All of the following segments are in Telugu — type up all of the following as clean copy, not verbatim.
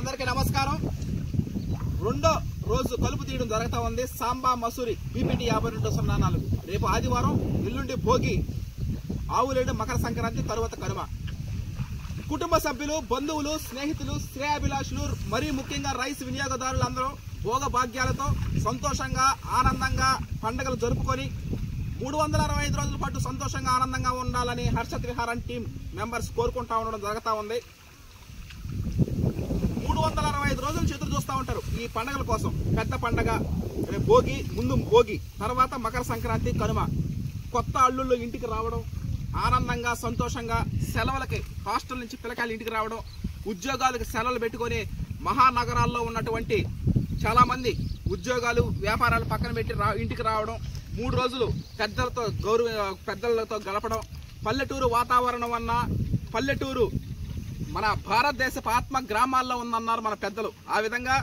అందరికీ నమస్కారం. రెండో రోజు కలుపు తీయడం జరుగుతా ఉంది. సాంబా మసూరి బీపీటీ 5204. రేపు ఆదివారం, ఎల్లుండి భోగి, ఆవులేడు, మకర సంక్రాంతి, తరువాత కనుమ. కుటుంబ సభ్యులు, బంధువులు, స్నేహితులు, శ్రేయాభిలాషులు, మరీ ముఖ్యంగా రైస్ వినియోగదారులందరూ భోగ భాగ్యాలతో సంతోషంగా ఆనందంగా పండుగలు జరుపుకొని 365 రోజుల పాటు సంతోషంగా ఆనందంగా ఉండాలని హర్షత్ విహారం టీం మెంబర్స్ కోరుకుంటా ఉండడం జరుగుతూ ఉంది. 365 రోజులు ఎదురు చూస్తూ ఉంటారు ఈ పండుగల కోసం. పెద్ద పండగ భోగి, ముందు భోగి, తర్వాత మకర సంక్రాంతి, కనుమ. కొత్త అల్లుళ్ళు ఇంటికి రావడం, ఆనందంగా సంతోషంగా సెలవులకి హాస్టల్ నుంచి పిల్లకాయలు ఇంటికి రావడం, ఉద్యోగాలకు సెలవులు పెట్టుకొని మహానగరాల్లో ఉన్నటువంటి చాలా మంది ఉద్యోగాలు వ్యాపారాలు పక్కన పెట్టి ఇంటికి రావడం, 3 రోజులు పెద్దలతో గడపడం. పల్లెటూరు వాతావరణం అన్న, పల్లెటూరు మన భారతదేశపు ఆత్మ గ్రామాల్లో ఉందన్నారు మన పెద్దలు. ఆ విధంగా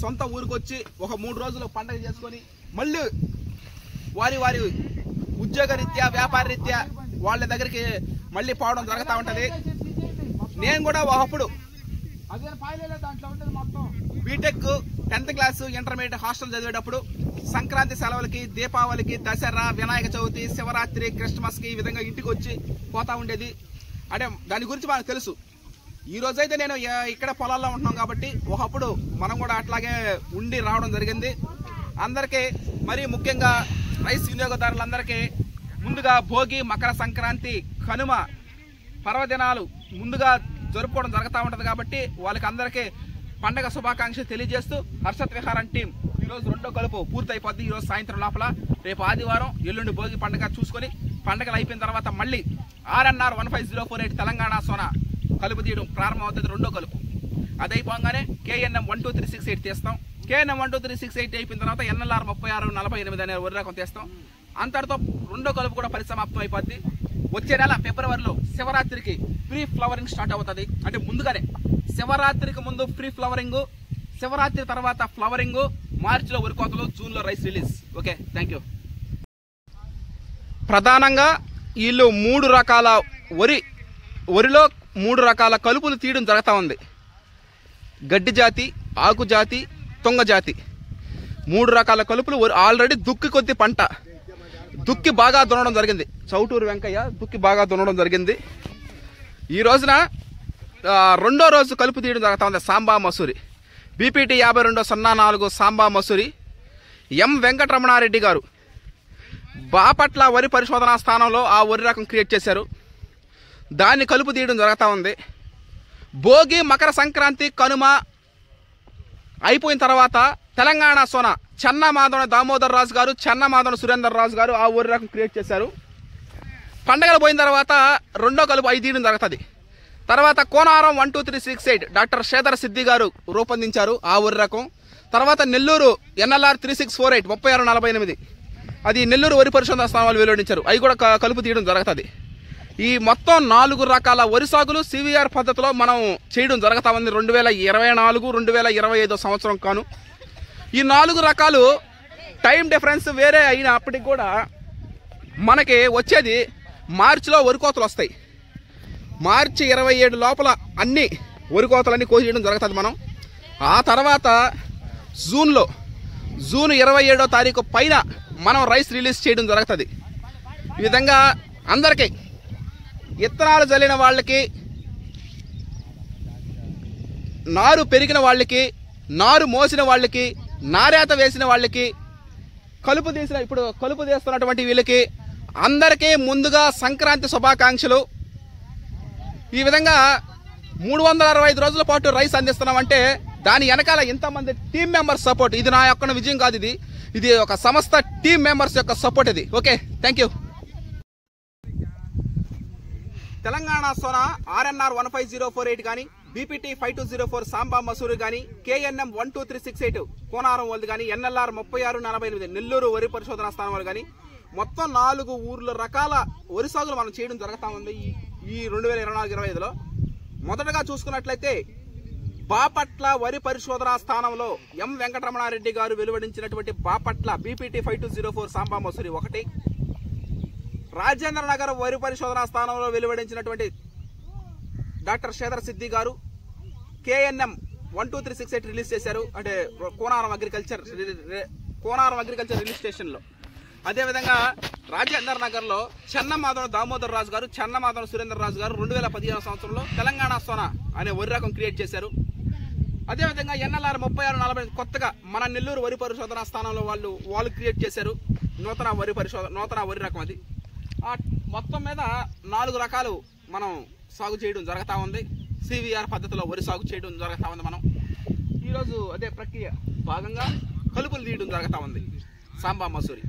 సొంత ఊరికి వచ్చి ఒక 3 రోజులు పండుగ చేసుకొని మళ్ళీ వారి ఉద్యోగ రీత్యా, వ్యాపార రీత్యా వాళ్ళ దగ్గరికి మళ్ళీ పోవడం జరుగుతూ ఉంటుంది. నేను కూడా ఒకప్పుడు BTech 10th class intermediate hostel చదివేటప్పుడు సంక్రాంతి సెలవులకి, దీపావళికి, దసరా, వినాయక చవితి, శివరాత్రి, క్రిస్మస్కి ఈ విధంగా ఇంటికి వచ్చి పోతా ఉండేది. అంటే దాని గురించి మనకు తెలుసు. ఈ రోజైతే నేను ఇక్కడ పొలాల్లో ఉంటున్నాం కాబట్టి ఒకప్పుడు మనం కూడా అట్లాగే ఉండి రావడం జరిగింది. అందరికీ మరీ ముఖ్యంగా రైస్ వినియోగదారులందరికీ ముందుగా భోగి, మకర సంక్రాంతి, కనుమ పర్వదినాలు ముందుగా జరుపుకోవడం జరుగుతూ ఉంటుంది కాబట్టి వాళ్ళకి అందరికీ పండగ శుభాకాంక్షలు తెలియజేస్తూ హర్షత్ విహారం టీం ఈరోజు రెండో కలుపు పూర్తి అయిపోద్ది. ఈరోజు సాయంత్రం లోపల. రేపు ఆదివారం, ఎల్లుండి భోగి పండుగ చూసుకొని పండుగలు అయిపోయిన తర్వాత మళ్ళీ RNR 15048 తెలంగాణ సోనా కలుపు తీయడం ప్రారంభమవుతుంది. రెండో కలుపు అది అయిపోగానే KNM 12368 తీస్తాం. KNM 12368 అయిపోయిన తర్వాత NLR 3648 అనే వరి రకం తీస్తాం. అంతటితో రెండో కలుపు కూడా పరిసమాప్తం అయిపోద్ది. వచ్చే నెల ఫిబ్రవరిలో శివరాత్రికి ప్రీ ఫ్లవరింగ్ స్టార్ట్ అవుతుంది. అంటే ముందుగానే శివరాత్రికి ముందు ప్రీ ఫ్లవరింగ్, శివరాత్రి తర్వాత ఫ్లవరింగ్, మార్చిలో వరి కోతలు, జూన్లో rice release. Okay, thank you. ప్రధానంగా వీళ్ళు 3 రకాల వరిలో 3 రకాల కలుపులు తీయడం జరుగుతూ ఉంది. గడ్డి జాతి, ఆకు జాతి, తొంగ జాతి. 3 రకాల కలుపులు ఆల్రెడీ దుక్కి కొద్ది పంట దుక్కి బాగా దున్నడం జరిగింది. చౌటూరు వెంకయ్య దుక్కి బాగా దున్నడం జరిగింది. ఈ రోజున రెండో రోజు కలుపు తీయడం జరుగుతూ ఉంది. సాంబా మసూరి బీపీటీ 5204 సాంబా మసూరి. ఎం వెంకటరమణారెడ్డి గారు బాపట్ల వరి పరిశోధనా స్థానంలో ఆ వరి రకం క్రియేట్ చేశారు. దాన్ని కలుపు తీయడం జరుగుతూ ఉంది. భోగి, మకర సంక్రాంతి, కనుమ అయిపోయిన తర్వాత తెలంగాణ సోనా చెన్నమాధవ దామోదర్ రాజు గారు, చెన్నమాధవ సురేందర్ రాజు గారు ఆ వరి రకం క్రియేట్ చేశారు. పండగలు పోయిన తర్వాత రెండో కలుపు అయి తీయడం జరుగుతుంది. తర్వాత కోనారం 12368 డాక్టర్ శ్రీధర్ సిద్ధి గారు రూపొందించారు ఆ వరి రకం. తర్వాత నెల్లూరు NLR 3648 3648 అది నెల్లూరు వరి పరిశోధన స్థానాలు వెలువడించారు. అవి కూడా కలుపు తీయడం జరుగుతుంది. ఈ మొత్తం 4 రకాల వరి సాగులు CVR పద్ధతిలో మనం చేయడం జరుగుతా ఉంది 2024, 2025 సంవత్సరం కాను. ఈ 4 రకాలు టైం డిఫరెన్స్ వేరే అయినప్పటికి కూడా మనకి వచ్చేది మార్చిలో వరి కోతలు వస్తాయి. మార్చి 27 లోపల అన్ని వరి కోతలన్నీ కోసేయడం జరుగుతుంది మనం. ఆ తర్వాత జూన్ 27వ తారీఖు పైన మనం రైస్ రిలీజ్ చేయడం జరుగుతుంది. ఈ విధంగా అందరికీ విత్తనాలు చల్లిన వాళ్ళకి, నారు పెరిగిన వాళ్ళకి, నారు మోసిన వాళ్ళకి, నారేత వేసిన వాళ్ళకి, ఇప్పుడు కలుపు తీస్తున్నటువంటి వీళ్ళకి అందరికీ ముందుగా సంక్రాంతి శుభాకాంక్షలు. ఈ విధంగా 365 రోజుల పాటు రైస్ అందిస్తున్నామంటే దాని వెనకాల ఇంతమంది టీం మెంబర్స్ సపోర్ట్. ఇది నా యొక్క విజయం కాదు, ఇది ఒక సంస్థ టీం మెంబర్స్ యొక్క సపోర్ట్ ఇది. Okay, thank you. Telangana Sona RNR 15048 కానీ, బీపీటీ 5204 సాంబా మసూరి కానీ, KNM 12368 కోనారం వాళ్ళు కానీ, NLR 3648 నెల్లూరు వరి పరిశోధనా స్థానం వాళ్ళు కానీ, మొత్తం 4 ఊర్ల రకాల వరి సాగులు మనం చేయడం జరుగుతూ ఉంది ఈ 2024-25లో. మొదటగా చూసుకున్నట్లయితే బాపట్ల వరి పరిశోధనా స్థానంలో ఎం వెంకటరమణారెడ్డి గారు వెలువడించినటువంటి బాపట్ల బీపీటీ 5204 సాంబా మసూరి 1, రాజేంద్ర నగర్ వరి పరిశోధనా స్థానంలో వెలువడించినటువంటి డాక్టర్ శ్రీధర్ సిద్ధి గారు KNM 12368 రిలీజ్ చేశారు, అంటే కోనారం అగ్రికల్చర్ రిలీజ్ స్టేషన్లో. అదేవిధంగా రాజేందర్ నగర్లో చెన్నమాధవ దామోదర్ రాజు గారు, చెన్నమాధవ సురేందర్ రాజు గారు 2015 సంవత్సరంలో తెలంగాణ సోనా అనే వరి రకం క్రియేట్ చేశారు. అదేవిధంగా NLR 3640 కొత్తగా మన నెల్లూరు వరి పరిశోధన స్థానంలో వాళ్ళు క్రియేట్ చేశారు నూతన వరి రకం. అది మొత్తం మీద 4 రకాలు మనం సాగు చేయడం జరుగుతూ ఉంది. CVR పద్ధతిలో వరి సాగు చేయడం జరుగుతూ ఉంది. మనం ఈరోజు అదే ప్రక్రియ భాగంగా కలుపులు తీయడం జరుగుతూ ఉంది సాంబా మసూరి.